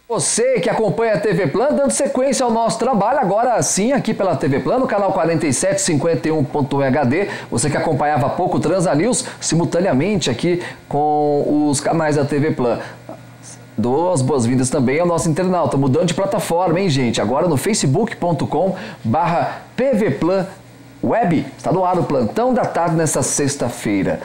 Você que acompanha a TV Plan, dando sequência ao nosso trabalho, agora sim, aqui pela TV Plan, no canal 4751.HD, você que acompanhava há pouco o Transanews, simultaneamente aqui com os canais da TV Plan. Dou as boas-vindas também ao nosso internauta, mudando de plataforma, hein, gente? Agora no facebook.com/tvplan Web, está no ar o Plantão da Tarde nessa sexta-feira.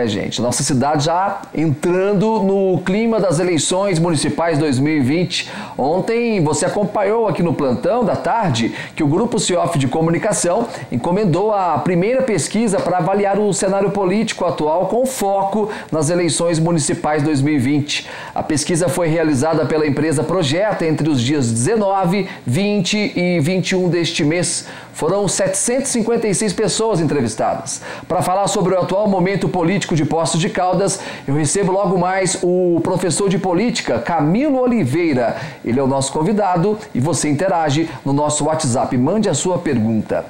Gente, nossa cidade já entrando no clima das eleições municipais 2020. Ontem você acompanhou aqui no Plantão da Tarde que o Grupo CIOF de Comunicação encomendou a primeira pesquisa para avaliar o cenário político atual com foco nas eleições municipais 2020. A pesquisa foi realizada pela empresa Projeta entre os dias 19, 20 e 21 deste mês. Foram 756 pessoas entrevistadas. Para falar sobre o atual momento político de Poços de Caldas, eu recebo logo mais o professor de política, Camilo Oliveira. Ele é o nosso convidado e você interage no nosso WhatsApp. Mande a sua pergunta.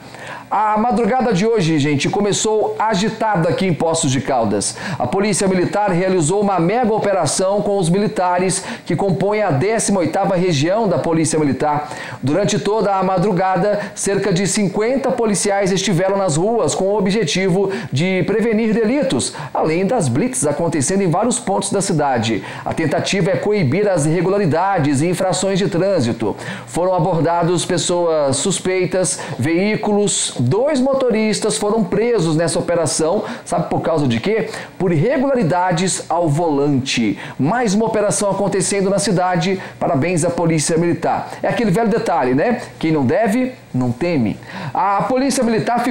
A madrugada de hoje, gente, começou agitada aqui em Poços de Caldas. A Polícia Militar realizou uma mega operação com os militares que compõem a 18ª Região da Polícia Militar. Durante toda a madrugada, cerca de 50 policiais estiveram nas ruas com o objetivo de prevenir delitos, além das blitz acontecendo em vários pontos da cidade. A tentativa é coibir as irregularidades e infrações de trânsito. Foram abordados pessoas suspeitas, veículos. 2 motoristas foram presos nessa operação, sabe por causa de quê? Por irregularidades ao volante. Mais uma operação acontecendo na cidade, parabéns à Polícia Militar. É aquele velho detalhe, né? Quem não deve, não teme. A Polícia Militar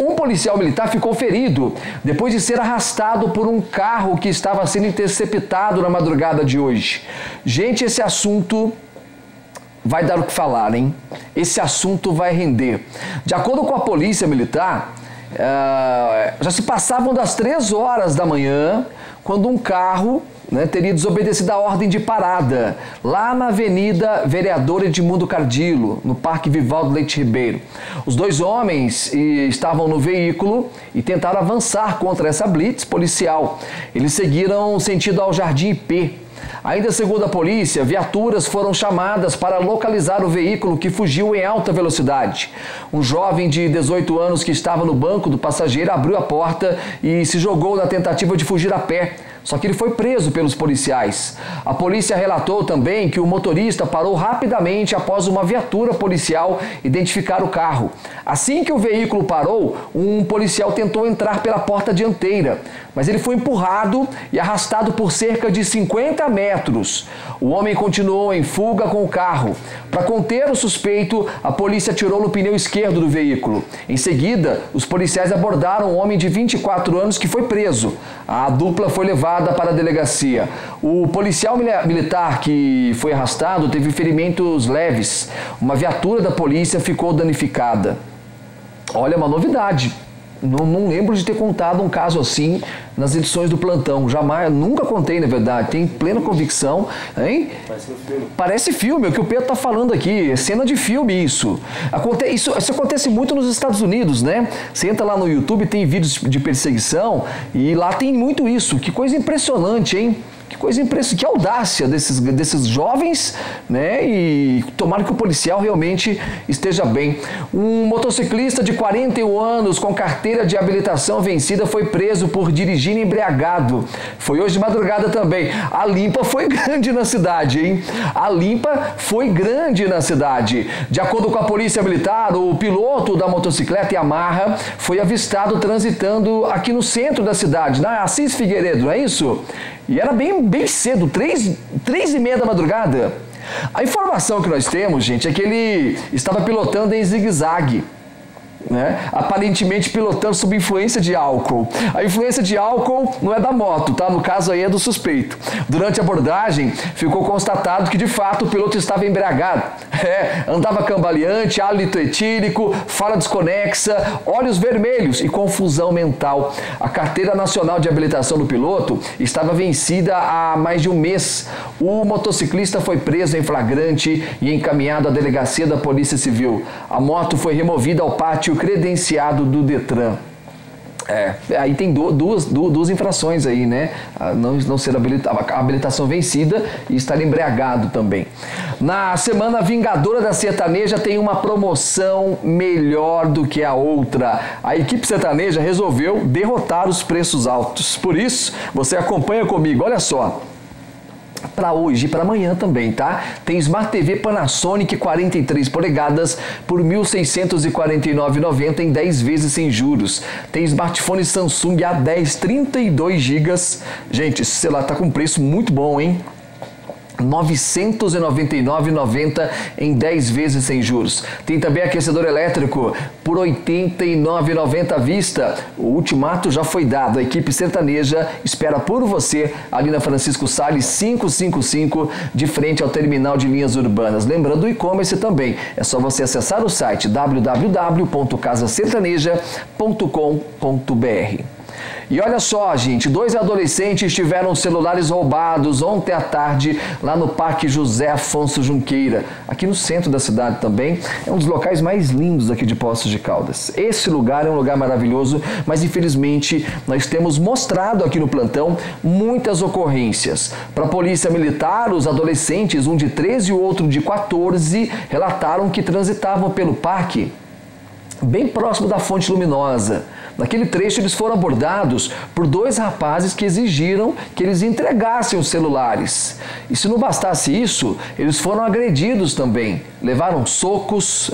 um policial militar ficou ferido depois de ser arrastado por um carro que estava sendo interceptado na madrugada de hoje. Gente, esse assunto vai dar o que falar, hein? Esse assunto vai render. De acordo com a Polícia Militar, já se passavam das 3 horas da manhã quando um carro teria desobedecido a ordem de parada lá na Avenida Vereador Edmundo Cardillo, no Parque Vivaldo Leite Ribeiro. Os 2 homens estavam no veículo e tentaram avançar contra essa blitz policial. Eles seguiram sentido ao Jardim IP. Ainda segundo a polícia, viaturas foram chamadas para localizar o veículo que fugiu em alta velocidade. Um jovem de 18 anos que estava no banco do passageiro abriu a porta e se jogou na tentativa de fugir a pé. Só que ele foi preso pelos policiais. A polícia relatou também que o motorista parou rapidamente após uma viatura policial identificar o carro. Assim que o veículo parou, um policial tentou entrar pela porta dianteira, mas ele foi empurrado e arrastado por cerca de 50 metros. O homem continuou em fuga com o carro. Para conter o suspeito, a polícia atirou no pneu esquerdo do veículo. Em seguida, os policiais abordaram um homem de 24 anos que foi preso. A dupla foi levada para a delegacia. O policial militar que foi arrastado teve ferimentos leves. Uma viatura da polícia ficou danificada. Olha, uma novidade. Não lembro de ter contado um caso assim nas edições do Plantão. Jamais, nunca contei, na verdade. Tenho plena convicção, hein? Parece filme. Parece filme, é o que o Pedro está falando aqui. É cena de filme isso. Isso acontece muito nos Estados Unidos, né? Você entra lá no YouTube, tem vídeos de perseguição e lá tem muito isso. Que coisa impressionante, hein? Que coisa impressionante, que audácia desses jovens, né? E tomara que o policial realmente esteja bem. Um motociclista de 41 anos com carteira de habilitação vencida foi preso por dirigir embriagado. Foi hoje de madrugada também. A limpa foi grande na cidade, hein? A limpa foi grande na cidade. De acordo com a Polícia Militar, o piloto da motocicleta Yamaha foi avistado transitando aqui no centro da cidade, na Assis Figueiredo, não é isso? E era bem cedo, 3h30 da madrugada. A informação que nós temos, gente, é que ele estava pilotando em zigue-zague, né? Aparentemente pilotando sob influência de álcool. A influência de álcool não é da moto, tá? No caso aí é do suspeito. Durante a abordagem, ficou constatado que de fato o piloto estava embriagado. Andava cambaleante, hálito etílico, fala desconexa, olhos vermelhos e confusão mental. A carteira nacional de habilitação do piloto estava vencida há mais de um mês. O motociclista foi preso em flagrante e encaminhado à delegacia da Polícia Civil. A moto foi removida ao pátio credenciado do Detran. Aí tem duas infrações aí, né? Não ser a habilitação vencida e estar embriagado também. Na semana vingadora da sertaneja tem uma promoção melhor do que a outra. A equipe sertaneja resolveu derrotar os preços altos. Por isso, você acompanha comigo, olha só. Para hoje e para amanhã também, tá? Tem Smart TV Panasonic 43 polegadas por R$ 1.649,90 em 10 vezes sem juros. Tem smartphone Samsung A10 32 GB. Gente, esse celular tá com preço muito bom, hein? R$ 999,90 em 10 vezes sem juros. Tem também aquecedor elétrico por R$ 89,90 à vista. O ultimato já foi dado. A equipe sertaneja espera por você ali na Francisco Salles 555, de frente ao terminal de linhas urbanas. Lembrando o e-commerce também. É só você acessar o site www.casasertaneja.com.br. E olha só, gente, 2 adolescentes tiveram celulares roubados ontem à tarde lá no Parque José Afonso Junqueira, aqui no centro da cidade também. É um dos locais mais lindos aqui de Poços de Caldas. Esse lugar é um lugar maravilhoso, mas infelizmente nós temos mostrado aqui no plantão muitas ocorrências. Para a Polícia Militar, os adolescentes, um de 13 e o outro de 14, relataram que transitavam pelo parque bem próximo da Fonte Luminosa. Naquele trecho, eles foram abordados por 2 rapazes que exigiram que eles entregassem os celulares. E se não bastasse isso, eles foram agredidos também. Levaram socos,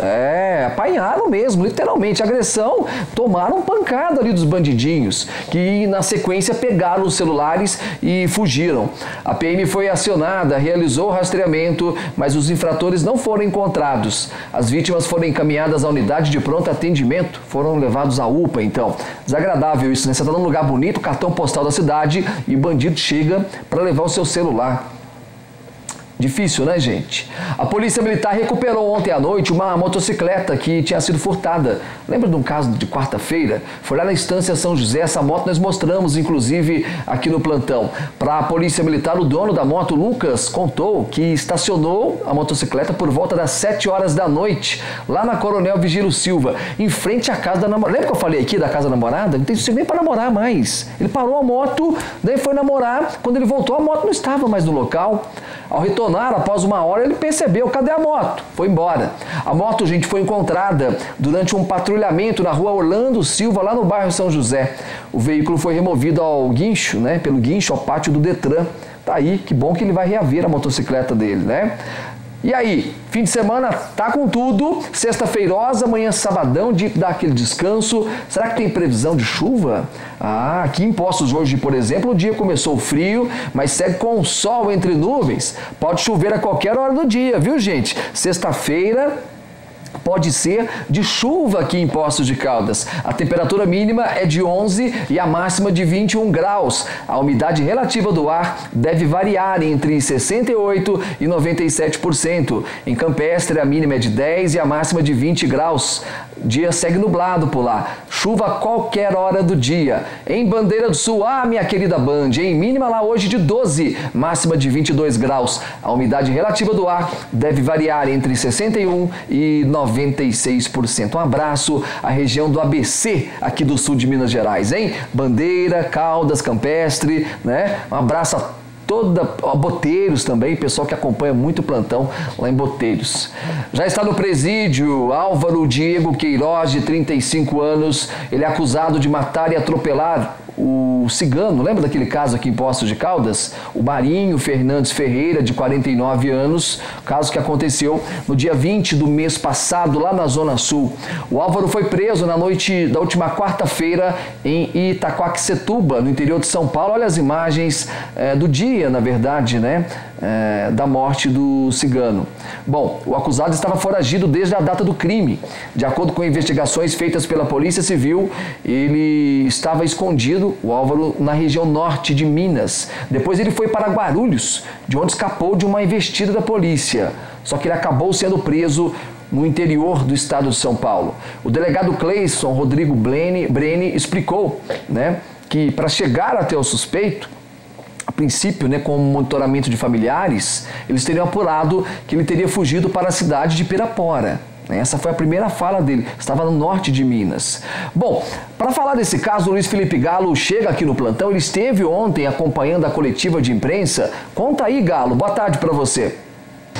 apanharam mesmo, literalmente, agressão, tomaram pancada ali dos bandidinhos, que na sequência pegaram os celulares e fugiram. A PM foi acionada, realizou o rastreamento, mas os infratores não foram encontrados. As vítimas foram encaminhadas à unidade de pronto atendimento, foram levados à UPA, então. Desagradável isso, né? Você está num lugar bonito, cartão postal da cidade, e o bandido chega para levar o seu celular. Difícil, né, gente? A Polícia Militar recuperou ontem à noite uma motocicleta que tinha sido furtada. Lembra de um caso de quarta-feira? Foi lá na Estância São José. Essa moto nós mostramos, inclusive, aqui no plantão. Para a Polícia Militar, o dono da moto, Lucas, contou que estacionou a motocicleta por volta das 7 horas da noite, lá na Coronel Vigílio Silva, em frente à casa da namorada. Lembra que eu falei aqui da casa da namorada? Não tem nem para namorar mais. Ele parou a moto, daí foi namorar. Quando ele voltou, a moto não estava mais no local. Ao retornar, após uma hora, ele percebeu, cadê a moto? Foi embora. A moto, gente, foi encontrada durante um patrulhamento na rua Orlando Silva, lá no bairro São José. O veículo foi removido ao guincho, né? Pelo guincho ao pátio do Detran. Tá aí, que bom que ele vai reaver a motocicleta dele, né? E aí, fim de semana tá com tudo, sexta-feirosa, amanhã sabadão, dia que dá aquele descanso. Será que tem previsão de chuva? Aqui em Poços hoje, por exemplo, o dia começou frio, mas segue com o sol entre nuvens. Pode chover a qualquer hora do dia, viu, gente? Sexta-feira pode ser de chuva aqui em Poços de Caldas. A temperatura mínima é de 11 e a máxima de 21 graus. A umidade relativa do ar deve variar entre 68% e 97%. Em Campestre, a mínima é de 10 e a máxima de 20 graus. O dia segue nublado por lá. Chuva a qualquer hora do dia. Em Bandeira do Sul, minha querida Band, em mínima lá hoje de 12, máxima de 22 graus. A umidade relativa do ar deve variar entre 61% e 96%. Um abraço à região do ABC, aqui do sul de Minas Gerais, hein? Bandeira, Caldas, Campestre, né? Um abraço a Boteiros também, pessoal que acompanha muito o plantão lá em Boteiros. Já está no presídio Álvaro Diego Queiroz, de 35 anos. Ele é acusado de matar e atropelar o cigano. Lembra daquele caso aqui em Poços de Caldas? O Marinho Fernandes Ferreira, de 49 anos, caso que aconteceu no dia 20 do mês passado, lá na Zona Sul. O Álvaro foi preso na noite da última quarta-feira em Itaquaquecetuba, no interior de São Paulo. Olha as imagens do dia, na verdade, né? Da morte do cigano. Bom, o acusado estava foragido desde a data do crime. De acordo com investigações feitas pela Polícia Civil, ele estava escondido, o Álvaro, na região norte de Minas. Depois ele foi para Guarulhos, de onde escapou de uma investida da polícia. Só que ele acabou sendo preso no interior do estado de São Paulo. O delegado Cleison Rodrigo Breni explicou, né, que para chegar até o suspeito, a princípio, né, com o monitoramento de familiares, eles teriam apurado que ele teria fugido para a cidade de Pirapora. Essa foi a primeira fala dele, estava no norte de Minas. Bom, para falar desse caso, o Luiz Felipe Galo chega aqui no plantão, ele esteve ontem acompanhando a coletiva de imprensa. Conta aí, Galo, boa tarde para você.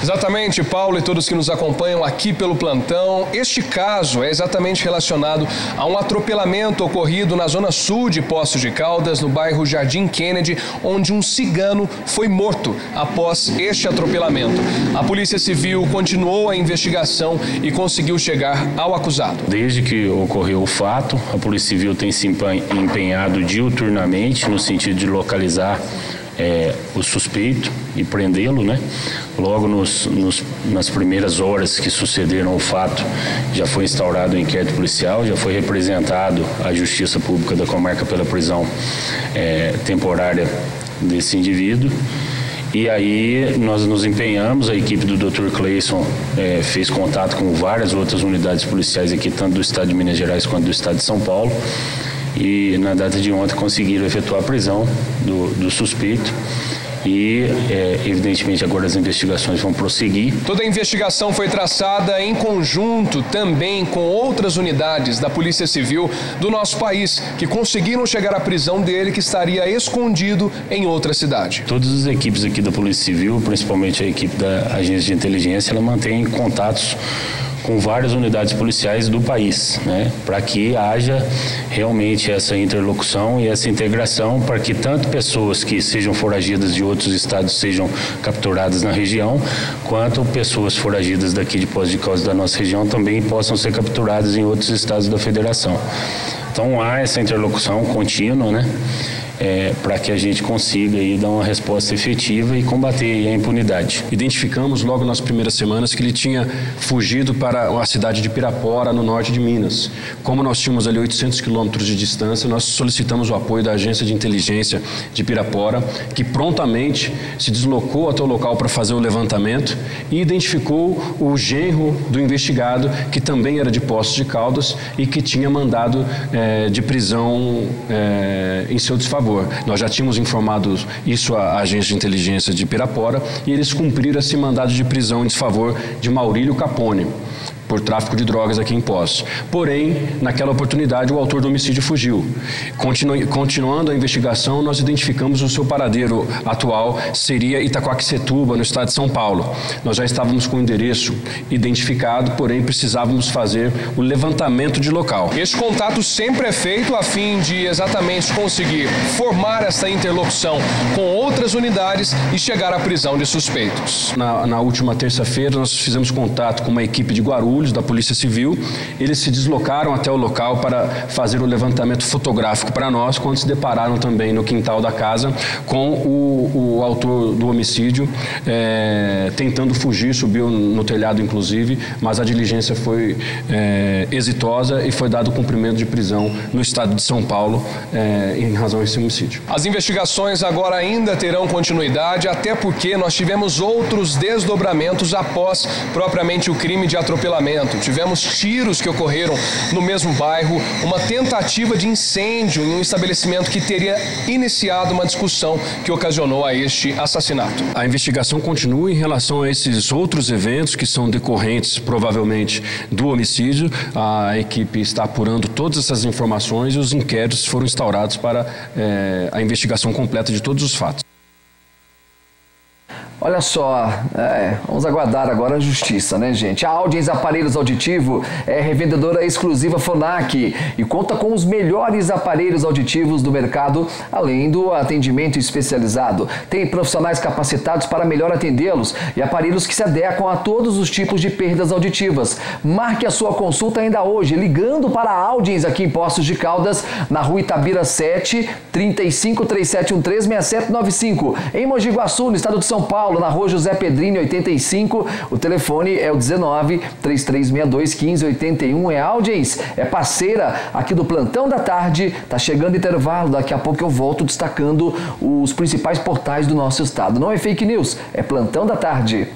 Exatamente, Paulo e todos que nos acompanham aqui pelo plantão. Este caso é exatamente relacionado a um atropelamento ocorrido na zona sul de Poços de Caldas, no bairro Jardim Kennedy, onde um cigano foi morto após este atropelamento. A Polícia Civil continuou a investigação e conseguiu chegar ao acusado. Desde que ocorreu o fato, a Polícia Civil tem se empenhado diuturnamente no sentido de localizar o suspeito e prendê-lo, né? Logo nas primeiras horas que sucederam o fato, já foi instaurado o inquérito policial, já foi representado à Justiça Pública da Comarca pela prisão temporária desse indivíduo. E aí nós nos empenhamos, a equipe do Dr. Cleison fez contato com várias outras unidades policiais aqui, tanto do estado de Minas Gerais quanto do estado de São Paulo. E na data de ontem conseguiram efetuar a prisão do suspeito e, evidentemente, agora as investigações vão prosseguir. Toda a investigação foi traçada em conjunto também com outras unidades da Polícia Civil do nosso país, que conseguiram chegar à prisão dele, que estaria escondido em outra cidade. Todas as equipes aqui da Polícia Civil, principalmente a equipe da Agência de Inteligência, ela mantém contatos com várias unidades policiais do país, né, para que haja realmente essa interlocução e essa integração, para que tanto pessoas que sejam foragidas de outros estados sejam capturadas na região, quanto pessoas foragidas daqui de Poços de Caldas da nossa região também possam ser capturadas em outros estados da federação. Então há essa interlocução contínua, né, para que a gente consiga aí dar uma resposta efetiva e combater a impunidade. Identificamos logo nas primeiras semanas que ele tinha fugido para a cidade de Pirapora, no norte de Minas. Como nós tínhamos ali 800 quilômetros de distância, nós solicitamos o apoio da Agência de Inteligência de Pirapora, que prontamente se deslocou até o local para fazer o levantamento e identificou o genro do investigado, que também era de Poços de Caldas e que tinha mandado de prisão em seu desfavor. Nós já tínhamos informado isso à Agência de Inteligência de Pirapora e eles cumpriram esse mandado de prisão em desfavor de Maurílio Capone, por tráfico de drogas aqui em Poços. Porém, naquela oportunidade, o autor do homicídio fugiu. Continuando a investigação, nós identificamos o seu paradeiro atual, seria Itaquaquecetuba, no estado de São Paulo. Nós já estávamos com o endereço identificado, porém precisávamos fazer o levantamento de local. Este contato sempre é feito a fim de exatamente conseguir formar essa interlocução com outras unidades e chegar à prisão de suspeitos. Na última terça-feira, nós fizemos contato com uma equipe de Guarulhos, da Polícia Civil. Eles se deslocaram até o local para fazer o levantamento fotográfico para nós, quando se depararam também no quintal da casa com o autor do homicídio tentando fugir, subiu no telhado inclusive, mas a diligência foi exitosa e foi dado cumprimento de prisão no estado de São Paulo em razão desse homicídio. As investigações agora ainda terão continuidade, até porque nós tivemos outros desdobramentos após propriamente o crime de atropelamento. Tivemos tiros que ocorreram no mesmo bairro, uma tentativa de incêndio em um estabelecimento que teria iniciado uma discussão que ocasionou a este assassinato. A investigação continua em relação a esses outros eventos que são decorrentes, provavelmente, do homicídio. A equipe está apurando todas essas informações e os inquéritos foram instaurados para a investigação completa de todos os fatos. Olha só, vamos aguardar agora a justiça, né, gente? A Audiens Aparelhos Auditivo é revendedora exclusiva FONAC e conta com os melhores aparelhos auditivos do mercado, além do atendimento especializado. Tem profissionais capacitados para melhor atendê-los e aparelhos que se adequam a todos os tipos de perdas auditivas. Marque a sua consulta ainda hoje, ligando para a Audiens aqui em Poços de Caldas, na Rua Itabira 7, 35-3713-6795. Em Mogi Guaçu, no estado de São Paulo, na Rua José Pedrini, 85. O telefone é o 19-3362-1581. É Audiens, é parceira aqui do Plantão da Tarde. Tá chegando intervalo, daqui a pouco eu volto destacando os principais portais do nosso estado. Não é fake news, é Plantão da Tarde.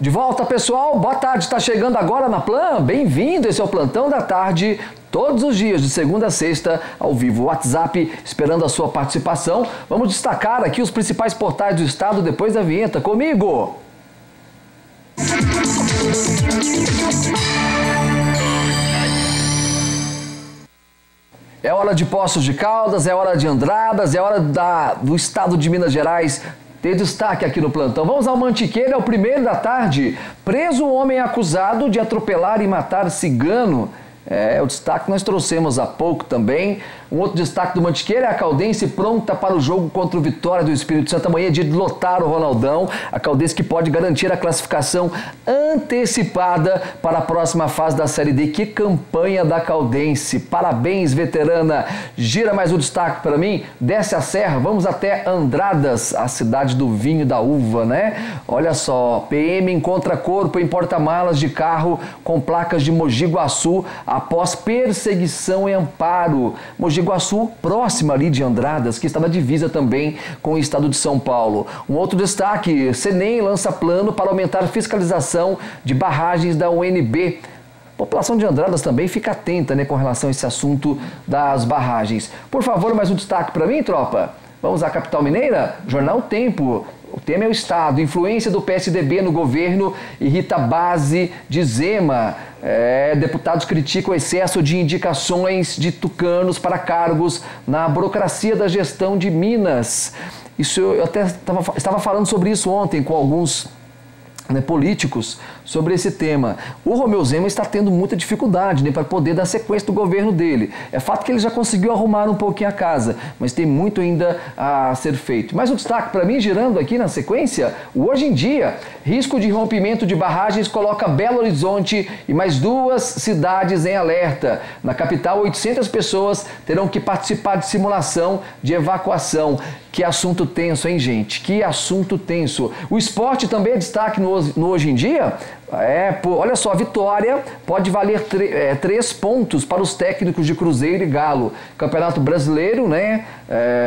De volta, pessoal. Boa tarde. Está chegando agora na Plan? Bem-vindo. Esse é o Plantão da Tarde. Todos os dias, de segunda a sexta, ao vivo. WhatsApp, esperando a sua participação. Vamos destacar aqui os principais portais do estado depois da vinheta. Comigo! É hora de Poços de Caldas, é hora de Andradas, é hora do estado de Minas Gerais. Tem destaque aqui no plantão. Vamos ao Mantiqueira, é o primeiro da tarde. Preso o homem acusado de atropelar e matar cigano. É o destaque que nós trouxemos há pouco também. Um outro destaque do Mantiqueira é a Caldense pronta para o jogo contra o Vitória do Espírito Santo. Amanhã é dia de lotar o Ronaldão. A Caldense que pode garantir a classificação antecipada para a próxima fase da Série D. Que campanha da Caldense. Parabéns, veterana. Gira mais um destaque para mim. Desce a serra, vamos até Andradas, a cidade do vinho e da uva, né? Olha só, PM encontra corpo em porta-malas de carro com placas de Mogi Guaçu após perseguição em Amparo. Mogi Guaçu, próxima ali de Andradas, que está na divisa também com o estado de São Paulo. Um outro destaque, Senem lança plano para aumentar a fiscalização de barragens da UNB. A população de Andradas também fica atenta, né, com relação a esse assunto das barragens. Por favor, mais um destaque para mim, tropa. Vamos à capital mineira? Jornal Tempo. O tema é o Estado. Influência do PSDB no governo irrita a base de Zema. Deputados criticam o excesso de indicações de tucanos para cargos na burocracia da gestão de Minas. Isso eu até estava falando sobre isso ontem com alguns políticos sobre esse tema. O Romeu Zema está tendo muita dificuldade para poder dar sequência do governo dele. É fato que ele já conseguiu arrumar um pouquinho a casa, mas tem muito ainda a ser feito. Mais um destaque para mim, girando aqui na sequência, o Hoje em Dia, risco de rompimento de barragens coloca Belo Horizonte e mais 2 cidades em alerta. Na capital, 800 pessoas terão que participar de simulação de evacuação. Que assunto tenso, hein, gente? Que assunto tenso. O esporte também é destaque no Hoje em Dia. Olha só, a vitória pode valer 3 pontos para os técnicos de Cruzeiro e Galo. Campeonato Brasileiro, né,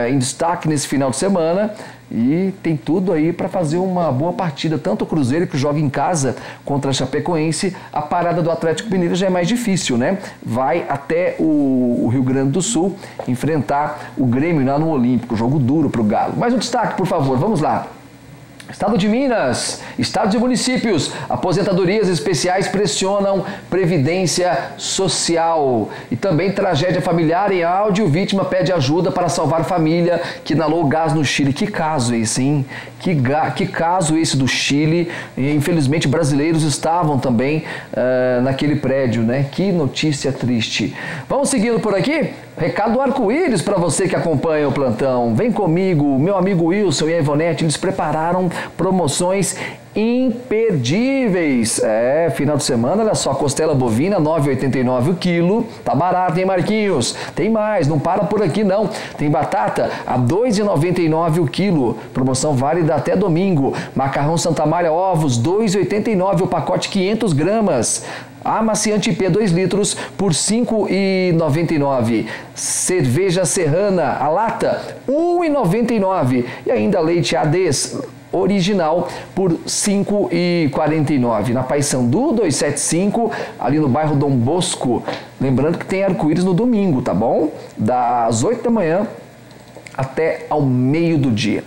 em destaque nesse final de semana. E tem tudo aí para fazer uma boa partida. Tanto o Cruzeiro, que joga em casa contra a Chapecoense, a parada do Atlético Mineiro já é mais difícil, né? Vai até o Rio Grande do Sul enfrentar o Grêmio lá no Olímpico. Jogo duro para o Galo. Mais um destaque, por favor, vamos lá. Estado de Minas, estados e municípios, aposentadorias especiais pressionam Previdência Social. E também tragédia familiar em áudio, vítima pede ajuda para salvar família que inalou gás no Chile. Que caso esse, hein? Que caso esse do Chile. E, infelizmente, brasileiros estavam também naquele prédio, né? Que notícia triste. Vamos seguindo por aqui? Recado do Arco-Íris para você que acompanha o plantão. Vem comigo, meu amigo Wilson e a Ivonete, eles prepararam promoções imperdíveis. Final de semana, olha só, costela bovina, R$ 9,89 o quilo. Tá barato, hein, Marquinhos? Tem mais, não para por aqui não. Tem batata a R$ 2,99 o quilo. Promoção válida até domingo. Macarrão Santa Amália ovos, R$ 2,89 o pacote 500 gramas. Amaciante IP 2 litros por R$ 5,99. Cerveja Serrana, a lata, R$ 1,99. E ainda leite ADES original por R$ 5,49. Na Paissandu 275, ali no bairro Dom Bosco. Lembrando que tem arco-íris no domingo, tá bom? Das 8 da manhã até ao meio do dia.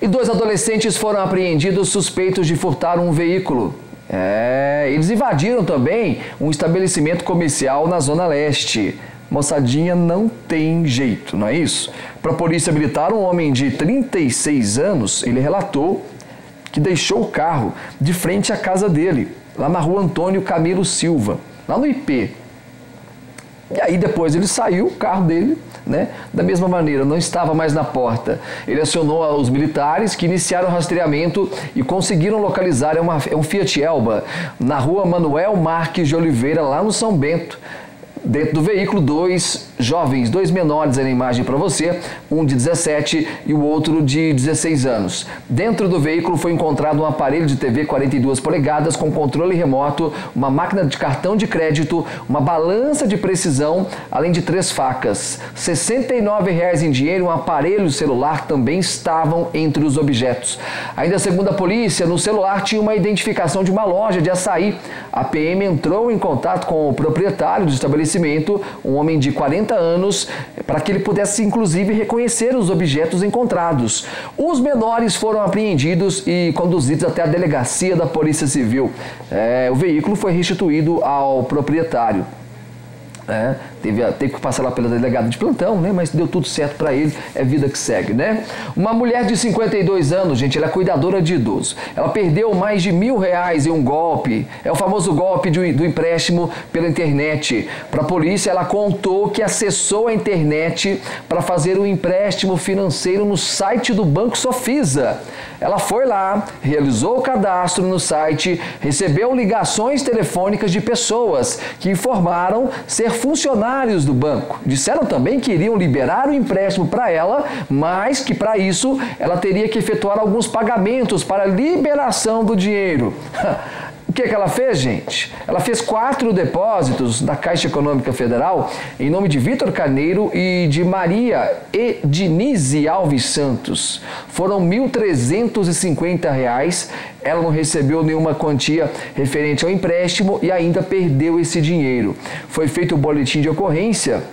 E 2 adolescentes foram apreendidos suspeitos de furtar um veículo. Eles invadiram também um estabelecimento comercial na Zona Leste. Moçadinha não tem jeito, não é isso? Para a Polícia Militar, um homem de 36 anos, ele relatou que deixou o carro de frente à casa dele, lá na rua Antônio Camilo Silva, lá no IP. E aí depois ele saiu, o carro dele, né, da mesma maneira, não estava mais na porta. Ele acionou os militares que iniciaram o rastreamento e conseguiram localizar um Fiat Elba na rua Manuel Marques de Oliveira, lá no São Bento. Dentro do veículo, 2 jovens, 2 menores na imagem para você, um de 17 e o outro de 16 anos. Dentro do veículo foi encontrado um aparelho de TV 42 polegadas com controle remoto, uma máquina de cartão de crédito, uma balança de precisão, além de 3 facas. R$ 69,00 em dinheiro e um aparelho celular também estavam entre os objetos. Ainda segundo a polícia, no celular tinha uma identificação de uma loja de açaí. A PM entrou em contato com o proprietário do estabelecimento, um homem de 40 anos, para que ele pudesse inclusive reconhecer os objetos encontrados. Os menores foram apreendidos e conduzidos até a delegacia da Polícia Civil. O veículo foi restituído ao proprietário. Teve que passar lá pela delegada de plantão, né? Mas deu tudo certo para ele, é vida que segue, né? Uma mulher de 52 anos, gente, ela é cuidadora de idoso. Ela perdeu mais de R$1.000 em um golpe. É o famoso golpe do empréstimo pela internet. Para a polícia, ela contou que acessou a internet para fazer um empréstimo financeiro no site do Banco Sofisa. Ela foi lá, realizou o cadastro no site, recebeu ligações telefônicas de pessoas que informaram ser funcionários do banco. Disseram também que iriam liberar o empréstimo para ela, mas que para isso ela teria que efetuar alguns pagamentos para liberação do dinheiro. O que ela fez, gente? Ela fez 4 depósitos da Caixa Econômica Federal em nome de Vitor Carneiro e de Maria Ednise Alves Santos. Foram R$ 1.350. Ela não recebeu nenhuma quantia referente ao empréstimo e ainda perdeu esse dinheiro. Foi feito o boletim de ocorrência,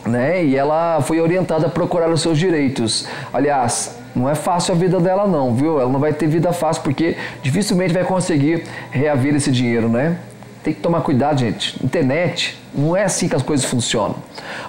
né? E ela foi orientada a procurar os seus direitos. Aliás, não é fácil a vida dela não, viu? Ela não vai ter vida fácil porque dificilmente vai conseguir reaver esse dinheiro, né? Tem que tomar cuidado, gente. Internet, não é assim que as coisas funcionam.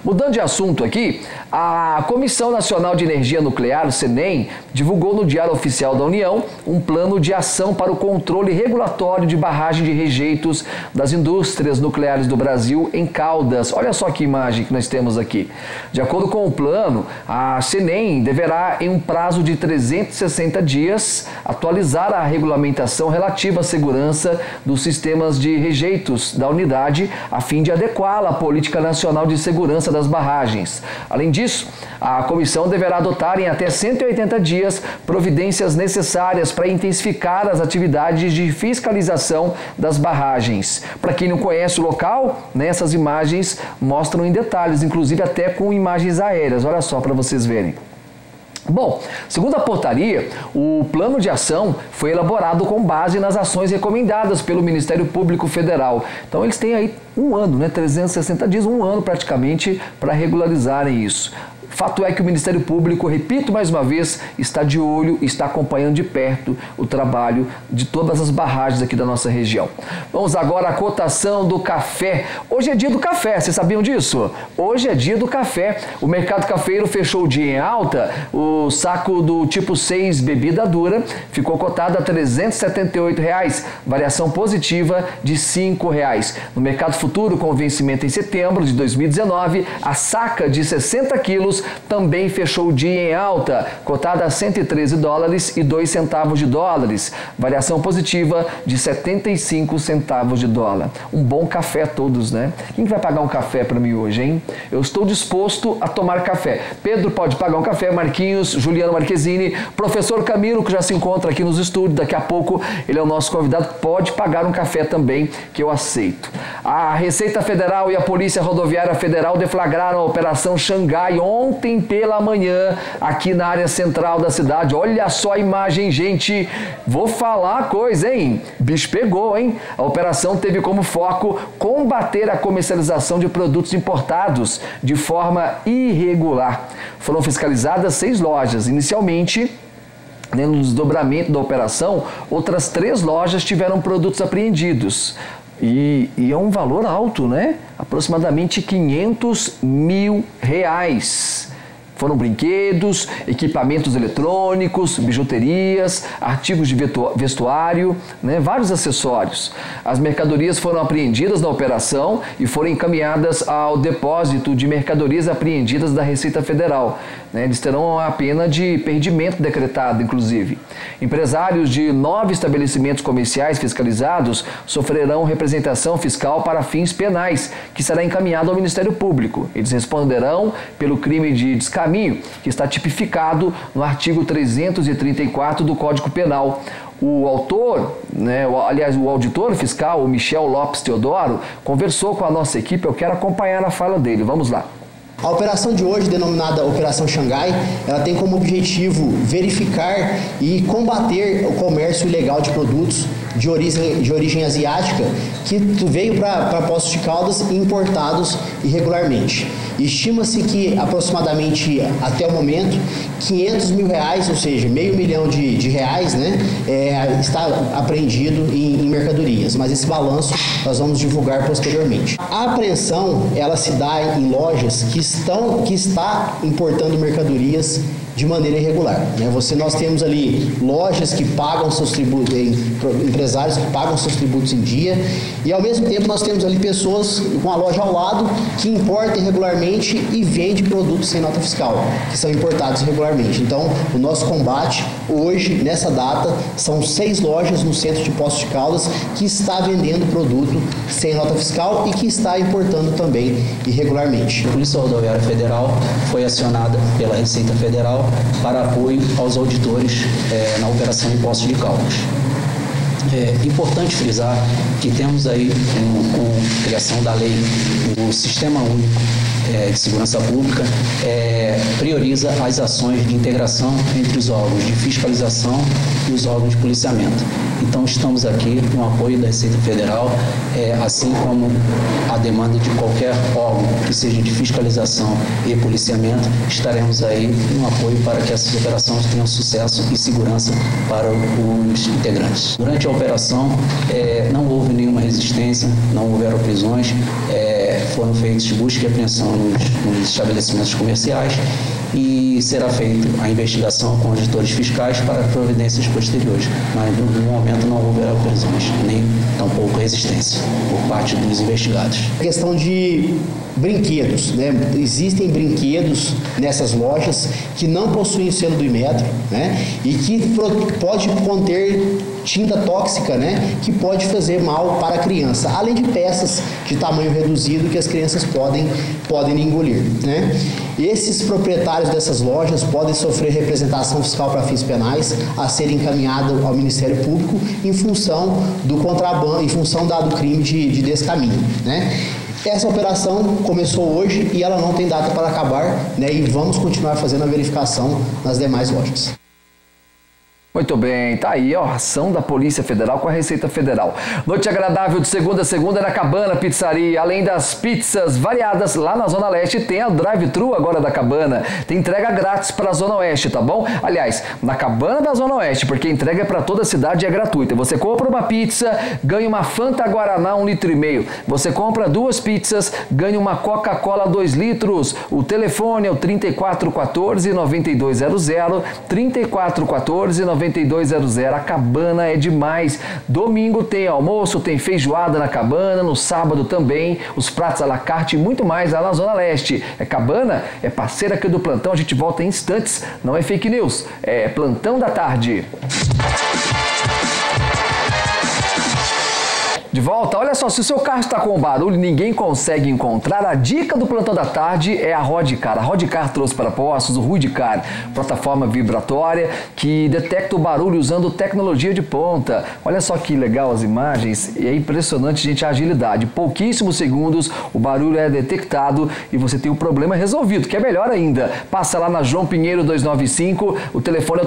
Mudando de assunto aqui, a Comissão Nacional de Energia Nuclear, o CNEM, divulgou no Diário Oficial da União um plano de ação para o controle regulatório de barragem de rejeitos das indústrias nucleares do Brasil em Caldas. Olha só que imagem que nós temos aqui. De acordo com o plano, a CNEM deverá, em um prazo de 360 dias, atualizar a regulamentação relativa à segurança dos sistemas de rejeitos da unidade, a fim de adequá-la à Política Nacional de Segurança das Barragens. Além disso, a comissão deverá adotar em até 180 dias providências necessárias para intensificar as atividades de fiscalização das barragens. Para quem não conhece o local, né, essas imagens mostram em detalhes, inclusive até com imagens aéreas. Olha só para vocês verem. Bom, segundo a portaria, o plano de ação foi elaborado com base nas ações recomendadas pelo Ministério Público Federal. Então eles têm aí um ano, né, 360 dias, um ano praticamente para regularizarem isso. Fato é que o Ministério Público, repito mais uma vez, está de olho, está acompanhando de perto o trabalho de todas as barragens aqui da nossa região. Vamos agora à cotação do café. Hoje é dia do café, vocês sabiam disso? Hoje é dia do café. O mercado cafeiro fechou o dia em alta. O saco do tipo 6 bebida dura ficou cotado a R$ 378, variação positiva de R$ 5. No mercado futuro, com vencimento em setembro de 2019, a saca de 60 quilos também fechou o dia em alta, cotada a $113,02, variação positiva de 75 centavos de dólar. Um bom café a todos, né? Quem que vai pagar um café para mim hoje, hein? Eu estou disposto a tomar café. Pedro pode pagar um café, Marquinhos, Juliano Marquezine, professor Camilo, que já se encontra aqui nos estúdios, daqui a pouco ele é o nosso convidado, pode pagar um café também, que eu aceito. A Receita Federal e a Polícia Rodoviária Federal deflagraram a Operação Xangai ontem pela manhã, aqui na área central da cidade. Olha só a imagem, gente. Vou falar a coisa, hein? Bicho pegou, hein? A operação teve como foco combater a comercialização de produtos importados de forma irregular. Foram fiscalizadas 6 lojas. Inicialmente, no desdobramento da operação, outras 3 lojas tiveram produtos apreendidos. E é um valor alto, né? Aproximadamente R$ 500 mil. Foram brinquedos, equipamentos eletrônicos, bijuterias, artigos de vestuário, né, vários acessórios. As mercadorias foram apreendidas na operação e foram encaminhadas ao depósito de mercadorias apreendidas da Receita Federal. Né, eles terão a pena de perdimento decretada, inclusive. Empresários de 9 estabelecimentos comerciais fiscalizados sofrerão representação fiscal para fins penais, que será encaminhado ao Ministério Público. Eles responderão pelo crime de descaminho, que está tipificado no artigo 334 do Código Penal. O autor, né, o auditor fiscal, o Michel Lopes Teodoro, conversou com a nossa equipe. Eu quero acompanhar a fala dele. Vamos lá. A operação de hoje, denominada Operação Xangai, ela tem como objetivo verificar e combater o comércio ilegal de produtos de origem asiática que veio para Poços de Caldas importados irregularmente. Estima-se que aproximadamente até o momento R$500 mil, ou seja, R$500 mil de reais, né, está apreendido em mercadorias, mas esse balanço nós vamos divulgar posteriormente. A apreensão ela se dá em lojas que está importando mercadorias de maneira irregular. Né? Nós temos ali lojas que pagam seus tributos, empresários que pagam seus tributos em dia, e ao mesmo tempo nós temos ali pessoas com a loja ao lado que importam irregularmente e vendem produtos sem nota fiscal, que são importados irregularmente. Então, o nosso combate hoje, nessa data, são 6 lojas no centro de Poços de Caldas que está vendendo produto sem nota fiscal e que está importando também irregularmente. A Polícia Rodoviária Federal foi acionada pela Receita Federal para apoio aos auditores na operação em Poços de Caldas. É importante frisar que temos aí, com a criação da lei, o Sistema Único de Segurança Pública prioriza as ações de integração entre os órgãos de fiscalização e os órgãos de policiamento. Então, estamos aqui no apoio da Receita Federal, assim como a demanda de qualquer órgão que seja de fiscalização e policiamento, estaremos aí no apoio para que essas operações tenham sucesso e segurança para os integrantes. Durante a operação, não houve nenhuma resistência, não houveram prisões, foram feitos busca e apreensão nos estabelecimentos comerciais e será feita a investigação com auditores fiscais para providências posteriores. Mas, no momento, não houveram prisões, nem tampouco resistência por parte dos investigados. A questão de brinquedos, né? Existem brinquedos nessas lojas que não possuem o selo do Inmetro, né? E que pode conter tinta tóxica, né? Que pode fazer mal para a criança, além de peças de tamanho reduzido que as crianças podem engolir, né? Esses proprietários dessas lojas podem sofrer representação fiscal para fins penais a ser encaminhado ao Ministério Público em função do contrabando, em função do crime de descaminho, né? Essa operação começou hoje e ela não tem data para acabar, né? E vamos continuar fazendo a verificação nas demais lojas. Muito bem, tá aí a ação da Polícia Federal com a Receita Federal. Noite agradável de segunda a segunda na Cabana Pizzaria. Além das pizzas variadas lá na Zona Leste, tem a drive-thru agora da Cabana. Tem entrega grátis para a Zona Oeste, tá bom? Aliás, na Cabana da Zona Oeste, porque a entrega é para toda a cidade e é gratuita. Você compra uma pizza, ganha uma Fanta Guaraná 1,5 litros. Você compra 2 pizzas, ganha uma Coca-Cola 2 litros. O telefone é o 3414-9200, 3414-9200. A Cabana é demais. Domingo tem almoço, tem feijoada na Cabana, no sábado também, os pratos à la carte e muito mais lá na Zona Leste. Cabana é parceira aqui do Plantão, a gente volta em instantes, não é fake news, é Plantão da Tarde. De volta, olha só, se o seu carro está com barulho e ninguém consegue encontrar, a dica do Plantão da Tarde é a Rodcar. A Rodcar trouxe para Poços o Ruidcar, plataforma vibratória que detecta o barulho usando tecnologia de ponta. Olha só que legal as imagens, e é impressionante, gente, a agilidade. Pouquíssimos segundos o barulho é detectado e você tem o problema resolvido, que é melhor ainda. Passa lá na João Pinheiro 295, o telefone é o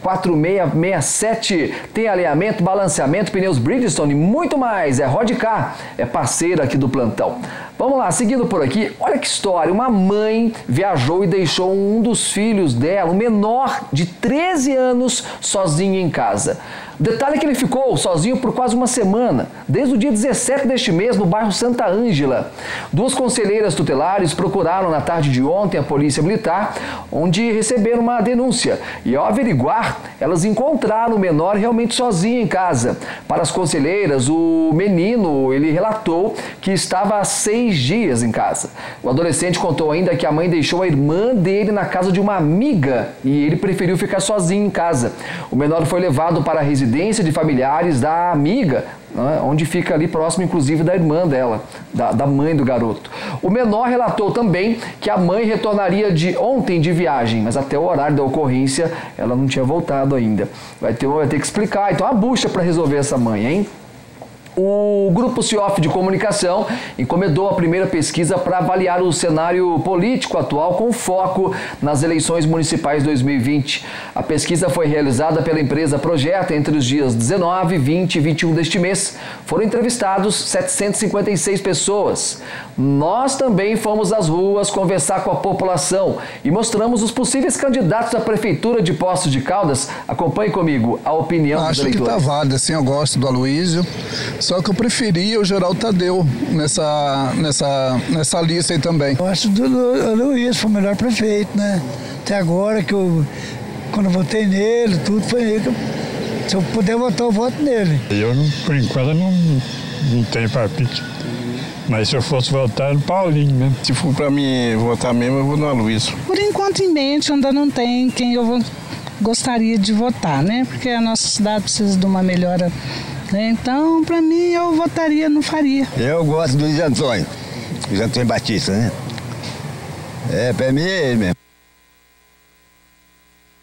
3721-4667. Tem alinhamento, balanceamento, pneus Bridgestone, muito mais. É Rodcar, é parceira aqui do Plantão. Vamos lá, seguindo por aqui, olha que história. Uma mãe viajou e deixou um dos filhos dela, um menor de 13 anos, sozinho em casa. O detalhe é que ele ficou sozinho por quase uma semana, desde o dia 17 deste mês, no bairro Santa Ângela. 2 conselheiras tutelares procuraram na tarde de ontem a Polícia Militar, onde receberam uma denúncia. E ao averiguar, elas encontraram o menor realmente sozinho em casa. Para as conselheiras, o menino, ele relatou que estava há 6 dias em casa. O adolescente contou ainda que a mãe deixou a irmã dele na casa de uma amiga e ele preferiu ficar sozinho em casa. O menor foi levado para a residência de familiares da amiga, né, onde fica ali próximo, inclusive, da irmã dela, da mãe do garoto. O menor relatou também que a mãe retornaria ontem de viagem, mas até o horário da ocorrência ela não tinha voltado ainda. Vai ter que explicar, então, a bucha para resolver essa mãe, hein? O Grupo CIOF de Comunicação encomendou a primeira pesquisa para avaliar o cenário político atual com foco nas eleições municipais 2020. A pesquisa foi realizada pela empresa Projeta entre os dias 19, 20 e 21 deste mês. Foram entrevistados 756 pessoas. Nós também fomos às ruas conversar com a população e mostramos os possíveis candidatos à Prefeitura de Poços de Caldas. Acompanhe comigo a opinião dos eleitores. Acho que tá válido, assim, eu gosto do Aloysio. Só que eu preferia o Geraldo Tadeu nessa lista aí também. Eu acho do Aloysio, foi o melhor prefeito, né? Até agora quando eu votei nele, tudo foi ele. Se eu puder votar, eu voto nele. Eu, por enquanto, não tenho palpite. Mas se eu fosse votar, no Paulinho mesmo. Se for pra mim votar mesmo, eu vou no Aloysio. Por enquanto, em mente, ainda não tem quem eu gostaria de votar, né? Porque a nossa cidade precisa de uma melhora. Então, para mim, eu votaria no Faria. Eu gosto do Luiz Antônio Batista, né? Para mim é ele mesmo.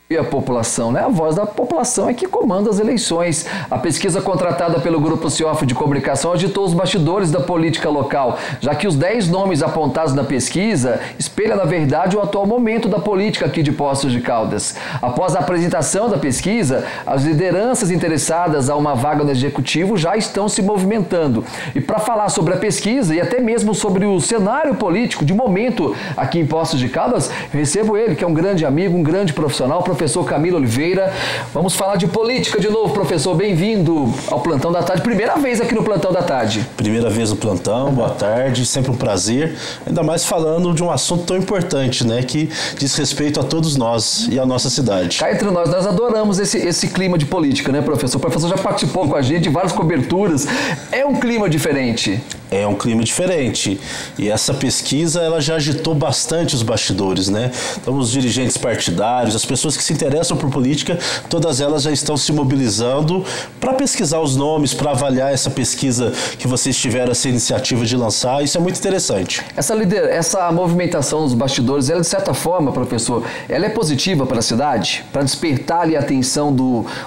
E a população, né? A voz da população é que comanda as eleições. A pesquisa contratada pelo Grupo CIOF de Comunicação agitou os bastidores da política local, já que os 10 nomes apontados na pesquisa espelham, na verdade, o atual momento da política aqui de Poços de Caldas. Após a apresentação da pesquisa, as lideranças interessadas a uma vaga no Executivo já estão se movimentando. E para falar sobre a pesquisa e até mesmo sobre o cenário político de momento aqui em Poços de Caldas, eu recebo ele, que é um grande amigo, um grande profissional, professor Camilo Oliveira. Vamos falar de política de novo, professor. Bem-vindo ao Plantão da Tarde. Primeira vez aqui no Plantão da Tarde. Primeira vez no Plantão, boa tarde, sempre um prazer. Ainda mais falando de um assunto tão importante, né, que diz respeito a todos nós e a nossa cidade. Cá entre nós adoramos esse clima de política, né, professor? O professor já participou com a gente de várias coberturas. É um clima diferente. É um clima diferente. E essa pesquisa, ela já agitou bastante os bastidores, né? Então, os dirigentes partidários, as pessoas que se interessam por política, todas elas já estão se mobilizando para pesquisar os nomes, para avaliar essa pesquisa que vocês tiveram essa iniciativa de lançar. Isso é muito interessante. Essa movimentação nos bastidores, ela de certa forma, professor, ela é positiva para a cidade? Para despertar ali a atenção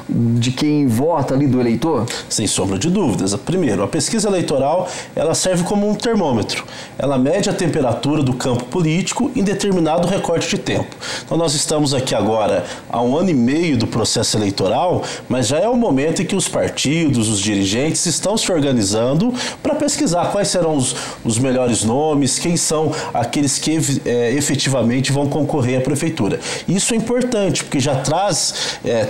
de quem vota ali, do eleitor? Sem sombra de dúvidas. Primeiro, a pesquisa eleitoral, ela serve como um termômetro. Ela mede a temperatura do campo político em determinado recorte de tempo. Então nós estamos aqui agora há 1 ano e meio do processo eleitoral, mas já é o momento em que os partidos, os dirigentes estão se organizando para pesquisar quais serão os melhores nomes, quem são aqueles que efetivamente vão concorrer à prefeitura. Isso é importante, porque já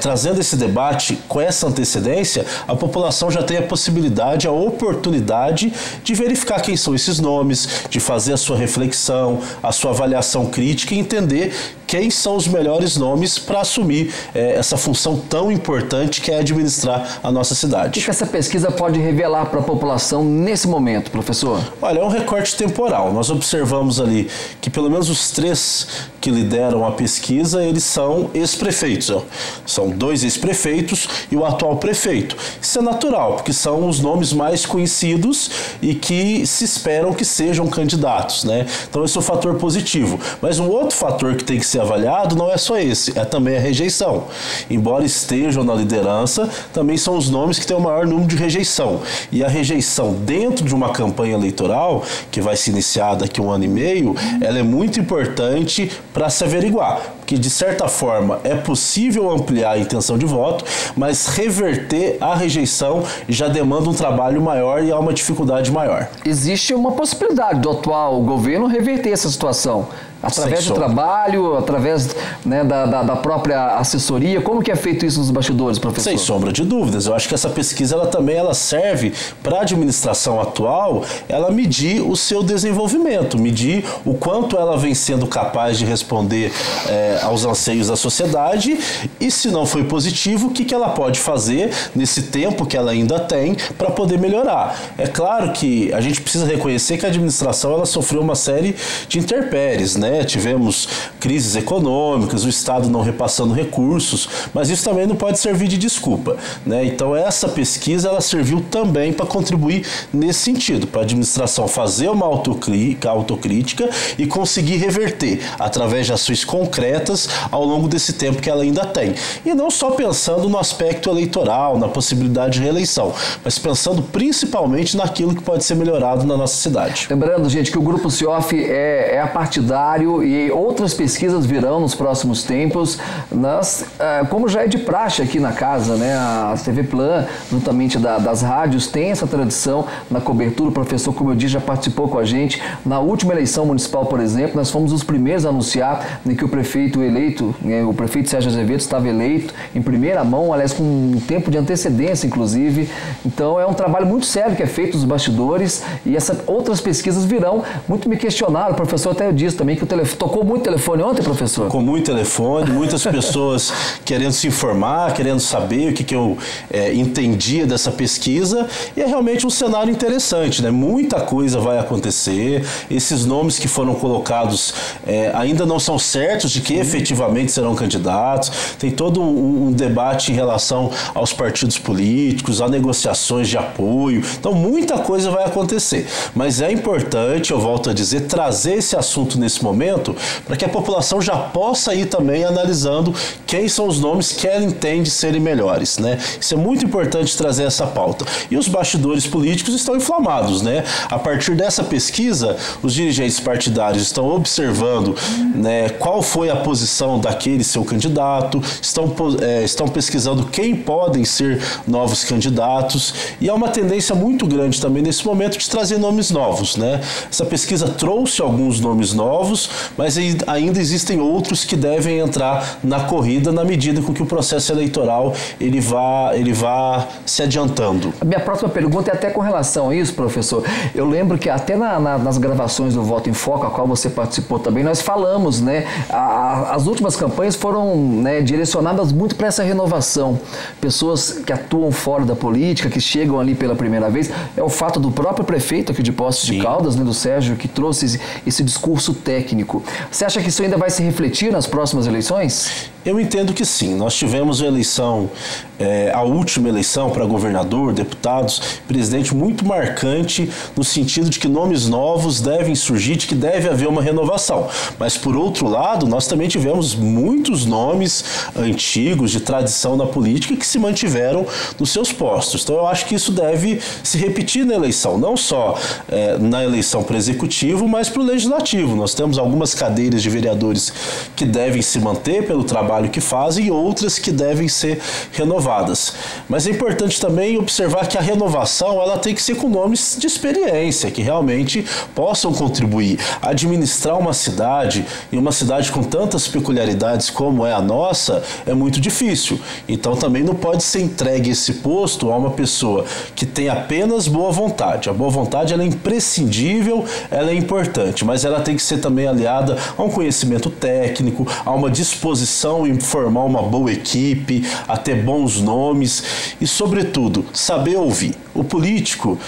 trazendo esse debate com essa antecedência, a população já tem a possibilidade, a oportunidade de verificar quem são esses nomes, de fazer a sua reflexão, a sua avaliação crítica e entender quem são os melhores nomes para assumir essa função tão importante que é administrar a nossa cidade. O que essa pesquisa pode revelar para a população nesse momento, professor? Olha, é um recorte temporal. Nós observamos ali que pelo menos os 3 que lideram a pesquisa, eles são ex-prefeitos. São 2 ex-prefeitos e o atual prefeito. Isso é natural, porque são os nomes mais conhecidos e que se esperam que sejam candidatos, né? Então esse é um fator positivo. Mas um outro fator que tem que ser ser avaliado não é só esse, é também a rejeição. Embora estejam na liderança, também são os nomes que têm o maior número de rejeição. E a rejeição dentro de uma campanha eleitoral, que vai se iniciar daqui a 1 ano e meio, ela é muito importante para se averiguar. Porque, de certa forma, é possível ampliar a intenção de voto, mas reverter a rejeição já demanda um trabalho maior e há uma dificuldade maior. Existe uma possibilidade do atual governo reverter essa situação? Através do trabalho, através, né, da própria assessoria. Como que é feito isso nos bastidores, professor? Sem sombra de dúvidas. Eu acho que essa pesquisa ela serve para a administração atual ela medir o seu desenvolvimento, medir o quanto ela vem sendo capaz de responder aos anseios da sociedade e, se não foi positivo, o que ela pode fazer nesse tempo que ela ainda tem para poder melhorar. É claro que a gente precisa reconhecer que a administração ela sofreu uma série de intempéries, né? Tivemos crises econômicas, o Estado não repassando recursos, mas isso também não pode servir de desculpa, né? Então essa pesquisa ela serviu também para contribuir nesse sentido, para a administração fazer uma autocrítica e conseguir reverter através de ações concretas ao longo desse tempo que ela ainda tem. E não só pensando no aspecto eleitoral, na possibilidade de reeleição, mas pensando principalmente naquilo que pode ser melhorado na nossa cidade. Lembrando, gente, que o Grupo CIOF é apartidário e outras pesquisas virão nos próximos tempos, como já é de praxe aqui na casa, né? A TV Plan, juntamente das rádios, tem essa tradição na cobertura. O professor, como eu disse, já participou com a gente. Na última eleição municipal, por exemplo, nós fomos os primeiros a anunciar que o prefeito eleito, o prefeito Sérgio Azevedo, estava eleito em primeira mão, aliás, com um tempo de antecedência, inclusive. Então, é um trabalho muito sério que é feito nos bastidores e outras pesquisas virão. Muito me questionaram, o professor até disse também que tocou muito telefone ontem, professor? Tocou muito telefone, muitas pessoas querendo se informar, querendo saber o que eu entendia dessa pesquisa, e é realmente um cenário interessante, né? Muita coisa vai acontecer, esses nomes que foram colocados ainda não são certos de que efetivamente serão candidatos, tem todo um debate em relação aos partidos políticos, a negociações de apoio, então muita coisa vai acontecer, mas é importante, eu volto a dizer, trazer esse assunto nesse momento para que a população já possa ir também analisando quem são os nomes que ela entende serem melhores, né? Isso é muito importante trazer essa pauta. E os bastidores políticos estão inflamados, né? A partir dessa pesquisa, os dirigentes partidários estão observando, né, qual foi a posição daquele seu candidato, estão pesquisando quem podem ser novos candidatos, e há uma tendência muito grande também nesse momento de trazer nomes novos, né? Essa pesquisa trouxe alguns nomes novos, mas ainda existem outros que devem entrar na corrida na medida com que o processo eleitoral ele vá se adiantando. A minha próxima pergunta é até com relação a isso, professor. Eu lembro que até nas gravações do Voto em Foco, a qual você participou também, nós falamos, né? As últimas campanhas foram, né, direcionadas muito para essa renovação. Pessoas que atuam fora da política, que chegam ali pela primeira vez. É o fato do próprio prefeito aqui de Poços de Caldas, né, do Sérgio, que trouxe esse discurso técnico. Você acha que isso ainda vai se refletir nas próximas eleições? Eu entendo que sim. Nós tivemos a eleição, a última eleição para governador, deputados, presidente, muito marcante no sentido de que nomes novos devem surgir, de que deve haver uma renovação. Mas, por outro lado, nós também tivemos muitos nomes antigos, de tradição na política, que se mantiveram nos seus postos. Então, eu acho que isso deve se repetir na eleição, não só na eleição para o executivo, mas para o legislativo. Nós temos algumas cadeiras de vereadores que devem se manter pelo trabalho que fazem e outras que devem ser renovadas. Mas é importante também observar que a renovação ela tem que ser com nomes de experiência, que realmente possam contribuir. Administrar uma cidade, e uma cidade com tantas peculiaridades como é a nossa, é muito difícil. Então também não pode ser entregue esse posto a uma pessoa que tem apenas boa vontade. A boa vontade ela é imprescindível, ela é importante, mas ela tem que ser também aliada a um conhecimento técnico, a uma disposição formar uma boa equipe, a ter bons nomes e, sobretudo, saber ouvir. O político,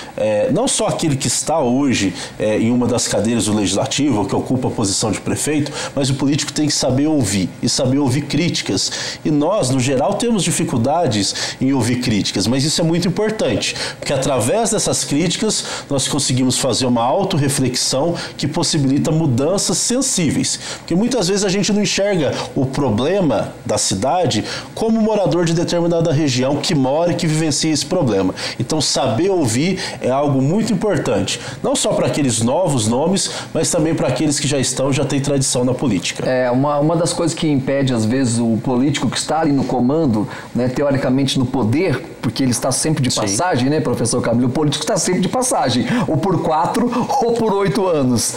não só aquele que está hoje em uma das cadeiras do Legislativo, ou que ocupa a posição de prefeito, mas o político tem que saber ouvir e saber ouvir críticas. E nós, no geral, temos dificuldades em ouvir críticas, mas isso é muito importante, porque através dessas críticas nós conseguimos fazer uma autorreflexão que possibilita mudanças sensíveis. Porque muitas vezes a gente não enxerga o problema da cidade como morador de determinada região que mora e que vivencia esse problema. Então, saber ouvir é algo muito importante, não só para aqueles novos nomes, mas também para aqueles que já têm tradição na política. Uma das coisas que impede, às vezes, o político que está ali no comando, né, teoricamente no poder, porque ele está sempre de passagem, né, professor Camilo? O político está sempre de passagem, ou por 4 ou por 8 anos.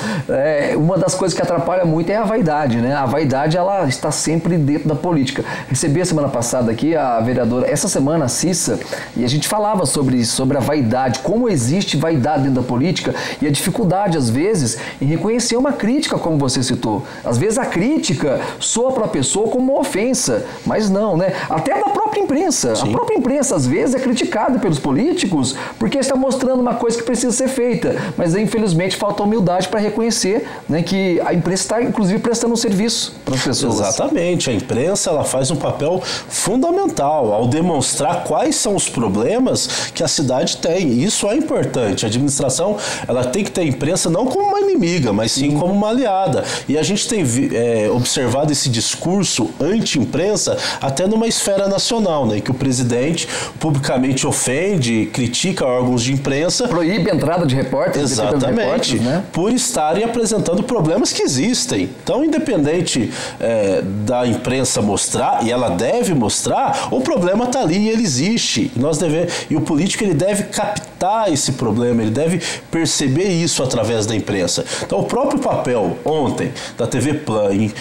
Uma das coisas que atrapalha muito é a vaidade, né? A vaidade, ela está sempre dentro da política. Recebi a semana passada aqui a vereadora, essa semana, a Cissa, e a gente falava sobre isso, sobre a vaidade, como existe vaidade dentro da política e a dificuldade, às vezes, em reconhecer uma crítica, como você citou. Às vezes a crítica soa para a pessoa como uma ofensa, mas não, né? Até da própria imprensa. Sim. A própria imprensa, às vezes, é criticada pelos políticos porque está mostrando uma coisa que precisa ser feita, mas infelizmente falta humildade para reconhecer, né, que a imprensa está, inclusive, prestando um serviço para as pessoas. Exatamente. A imprensa, ela faz um papel fundamental ao demonstrar quais são os problemas que a cidade tem. Isso é importante. A administração, ela tem que ter a imprensa não como uma inimiga, mas sim como uma aliada. E a gente tem observado esse discurso anti-imprensa até numa esfera nacional, né, que o presidente publicamente ofende, critica órgãos de imprensa. Proíbe a entrada de repórteres. Exatamente. Né? Por estarem apresentando problemas que existem. Então, independente da imprensa mostrar, e ela deve mostrar, o problema está ali e ele existe. E o político, ele deve captar esse problema, ele deve perceber isso através da imprensa. Então, o próprio papel ontem da TV Plan em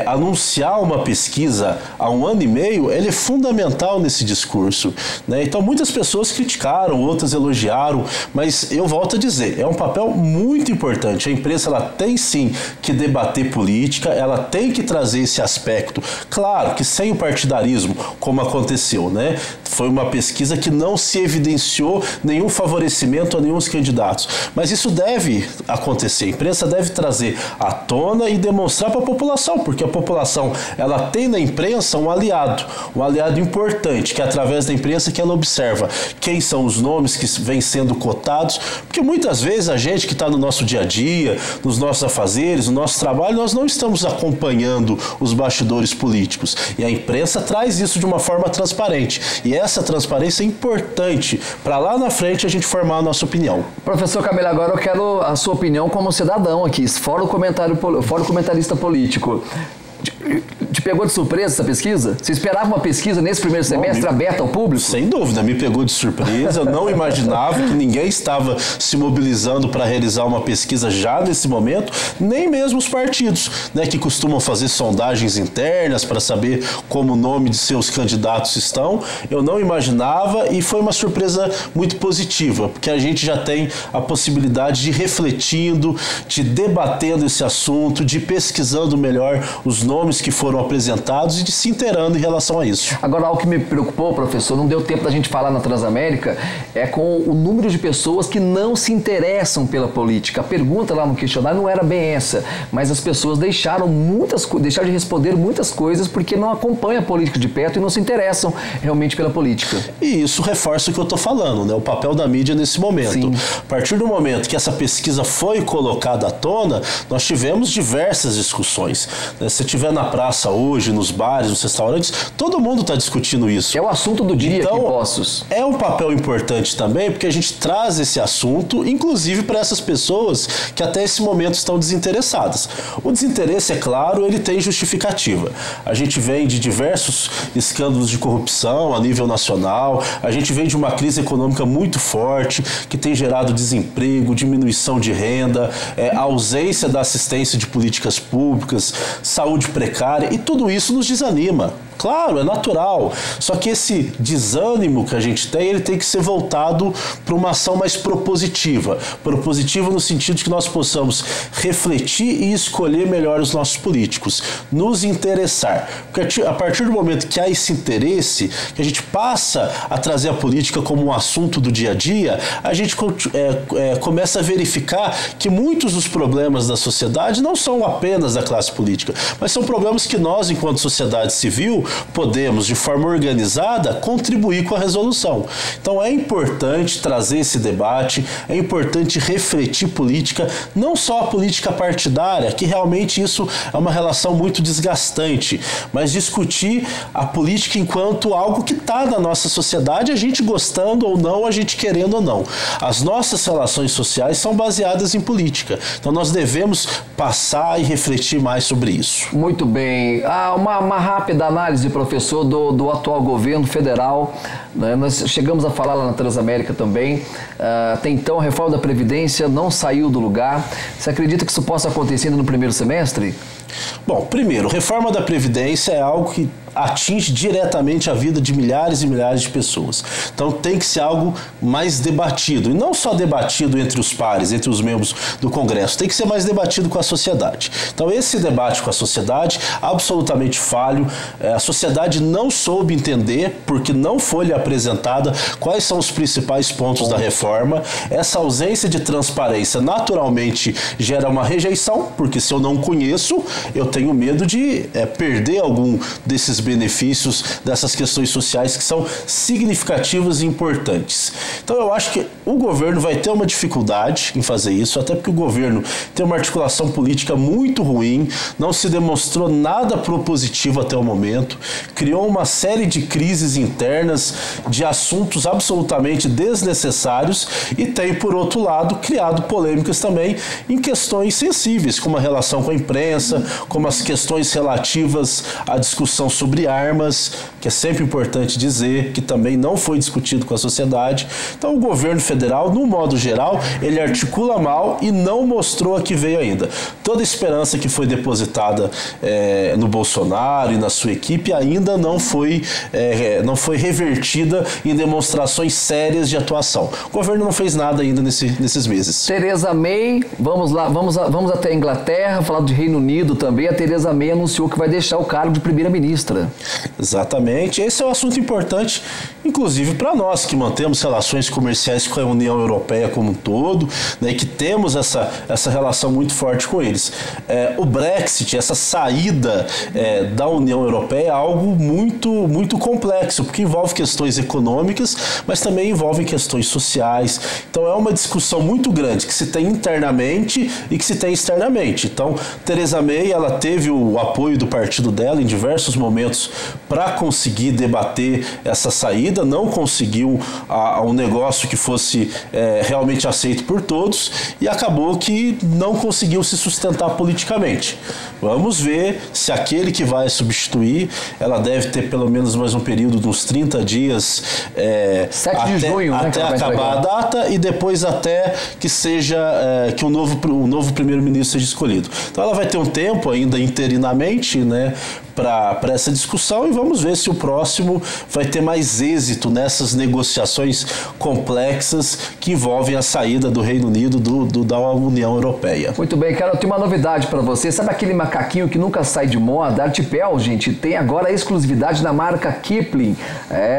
anunciar uma pesquisa há 1 ano e meio, ele é fundamental nesse discurso, né? Então, muitas pessoas criticaram, outras elogiaram, mas eu volto a dizer, é um papel muito importante. A imprensa, ela tem sim que debater política, ela tem que trazer esse aspecto. Claro que sem o partidarismo, como aconteceu, né? Foi uma pesquisa que não se evidenciou nenhum favorecimento a nenhum dos candidatos. Mas isso deve acontecer. A imprensa deve trazer à tona e demonstrar para a população, porque a população, ela tem na imprensa um aliado importante, que é através da imprensa que ela observa quem são os nomes que vêm sendo cotados, porque muitas vezes a gente que está no nosso dia a dia, nos nossos afazeres, no nosso trabalho, nós não estamos acompanhando os bastidores políticos. E a imprensa traz isso de uma forma transparente. E essa transparência é importante para lá na frente a gente formar a nossa opinião. Professor Camilo, agora eu quero a sua opinião como cidadão aqui, fora o comentarista político. Te pegou de surpresa essa pesquisa? Você esperava uma pesquisa nesse primeiro semestre aberta ao público? Sem dúvida, me pegou de surpresa. Eu não imaginava que ninguém estava se mobilizando para realizar uma pesquisa já nesse momento, nem mesmo os partidos, né, que costumam fazer sondagens internas para saber como o nome de seus candidatos estão. Eu não imaginava e foi uma surpresa muito positiva, porque a gente já tem a possibilidade de ir refletindo, de debatendo esse assunto, de ir pesquisando melhor os nomes que foram apresentados e de se inteirando em relação a isso. Agora, algo que me preocupou, professor, não deu tempo da gente falar na Transamérica, é com o número de pessoas que não se interessam pela política. A pergunta lá no questionário não era bem essa, mas as pessoas deixaram de responder muitas coisas porque não acompanham a política de perto e não se interessam realmente pela política. E isso reforça o que eu estou falando, né? O papel da mídia nesse momento. Sim. A partir do momento que essa pesquisa foi colocada à tona, nós tivemos diversas discussões. Se estiver na praça hoje, nos bares, nos restaurantes, todo mundo está discutindo isso. É o assunto do dia então, aqui em Poços. É um papel importante também, porque a gente traz esse assunto, inclusive para essas pessoas que até esse momento estão desinteressadas. O desinteresse, é claro, ele tem justificativa. A gente vem de diversos escândalos de corrupção a nível nacional, a gente vem de uma crise econômica muito forte, que tem gerado desemprego, diminuição de renda, ausência da assistência de políticas públicas, saúde precária, e tudo isso nos desanima. Claro, é natural. Só que esse desânimo que a gente tem, ele tem que ser voltado para uma ação mais propositiva. Propositiva no sentido de que nós possamos refletir e escolher melhor os nossos políticos, nos interessar. Porque a partir do momento que há esse interesse, que a gente passa a trazer a política como um assunto do dia a dia, a gente começa a verificar que muitos dos problemas da sociedade não são apenas da classe política, mas são problemas que nós, enquanto sociedade civil, podemos, de forma organizada, contribuir com a resolução. Então é importante trazer esse debate, é importante refletir política, não só a política partidária, que realmente isso é uma relação muito desgastante, mas discutir a política enquanto algo que está na nossa sociedade, a gente gostando ou não, a gente querendo ou não. As nossas relações sociais são baseadas em política, então nós devemos passar e refletir mais sobre isso. Muito bem. Uma rápida análise, professor, do atual governo federal, né? Nós chegamos a falar lá na Transamérica também. Até então, a reforma da Previdência não saiu do lugar. Você acredita que isso possa acontecer no primeiro semestre? Bom, primeiro, reforma da Previdência é algo que atinge diretamente a vida de milhares e milhares de pessoas. Então tem que ser algo mais debatido, e não só debatido entre os pares, entre os membros do Congresso, tem que ser mais debatido com a sociedade. Então esse debate com a sociedade, absolutamente falho, a sociedade não soube entender, porque não foi lhe apresentada quais são os principais pontos da reforma. Essa ausência de transparência naturalmente gera uma rejeição, porque se eu não conheço, eu tenho medo de perder algum desses benefícios, dessas questões sociais que são significativas e importantes. Então eu acho que o governo vai ter uma dificuldade em fazer isso, até porque o governo tem uma articulação política muito ruim, não se demonstrou nada propositivo até o momento, criou uma série de crises internas, de assuntos absolutamente desnecessários, e tem, por outro lado, criado polêmicas também em questões sensíveis, como a relação com a imprensa, como as questões relativas à discussão sobre armas, que é sempre importante dizer, que também não foi discutido com a sociedade. Então o governo federal, no modo geral, ele articula mal e não mostrou a que veio ainda. Toda a esperança que foi depositada no Bolsonaro e na sua equipe ainda não foi revertida em demonstrações sérias de atuação. O governo não fez nada ainda nesses meses. Theresa May, vamos lá, vamos até a Inglaterra, falar de Reino Unido também. A Theresa May anunciou que vai deixar o cargo de primeira-ministra. Exatamente. Esse é um assunto importante, inclusive para nós que mantemos relações comerciais com a União Europeia como um todo, né, e que temos essa relação muito forte com eles. O Brexit, essa saída da União Europeia é algo muito, muito complexo, porque envolve questões econômicas, mas também envolve questões sociais. Então é uma discussão muito grande que se tem internamente e que se tem externamente. Então, Theresa May, ela teve o apoio do partido dela em diversos momentos para conseguir debater essa saída, não conseguiu um negócio que fosse realmente aceito por todos e acabou que não conseguiu se sustentar politicamente. Vamos ver se aquele que vai substituir, ela deve ter pelo menos mais um período de uns 30 dias 7 de junho, né, até acabar a data e depois até que seja que o novo primeiro-ministro seja escolhido. Então ela vai ter um tempo ainda interinamente, né, para essa discussão, e vamos ver se o próximo vai ter mais êxito nessas negociações complexas que envolvem a saída do Reino Unido da União Europeia. Muito bem, cara, eu tenho uma novidade para você. Sabe aquele macaquinho que nunca sai de moda? A Artipel, gente, tem agora a exclusividade da marca Kipling.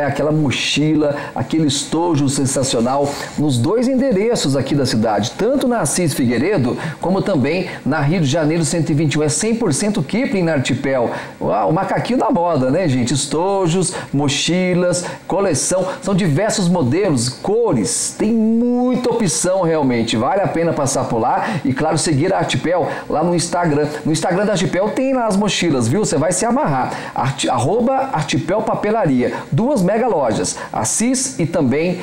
Aquela mochila, aquele estojo sensacional nos 2 endereços aqui da cidade, tanto na Assis Figueiredo como também na Rio de Janeiro 121. É 100% Kipling na Artipel. O macaquinho da moda, né, gente? Estojos, mochilas, coleção, são diversos modelos, cores, tem muita opção realmente, vale a pena passar por lá e, claro, seguir a Artipel lá no Instagram. No Instagram da Artipel tem lá as mochilas, viu? Você vai se amarrar. @Artipel Papelaria. 2 mega lojas, Assis e também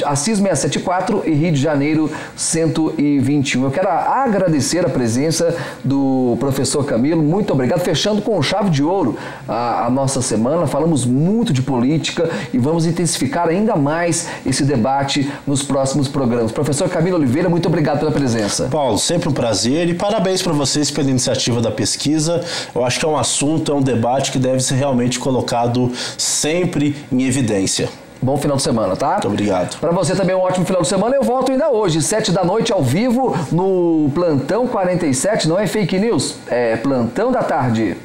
Assis 674 e Rio de Janeiro 121. Eu quero agradecer a presença do professor Camilo, muito obrigado, fechando com chave de ouro a nossa semana. Falamos muito de política e vamos intensificar ainda mais esse debate nos próximos programas. Professor Camilo Oliveira, muito obrigado pela presença. Paulo, sempre um prazer e parabéns para vocês pela iniciativa da pesquisa. Eu acho que é um assunto, é um debate que deve ser realmente colocado sempre em evidência. Bom final de semana, tá? Muito obrigado. Para você também um ótimo final de semana. Eu volto ainda hoje, 7 da noite, ao vivo, no Plantão 47. Não é fake news, é Plantão da Tarde.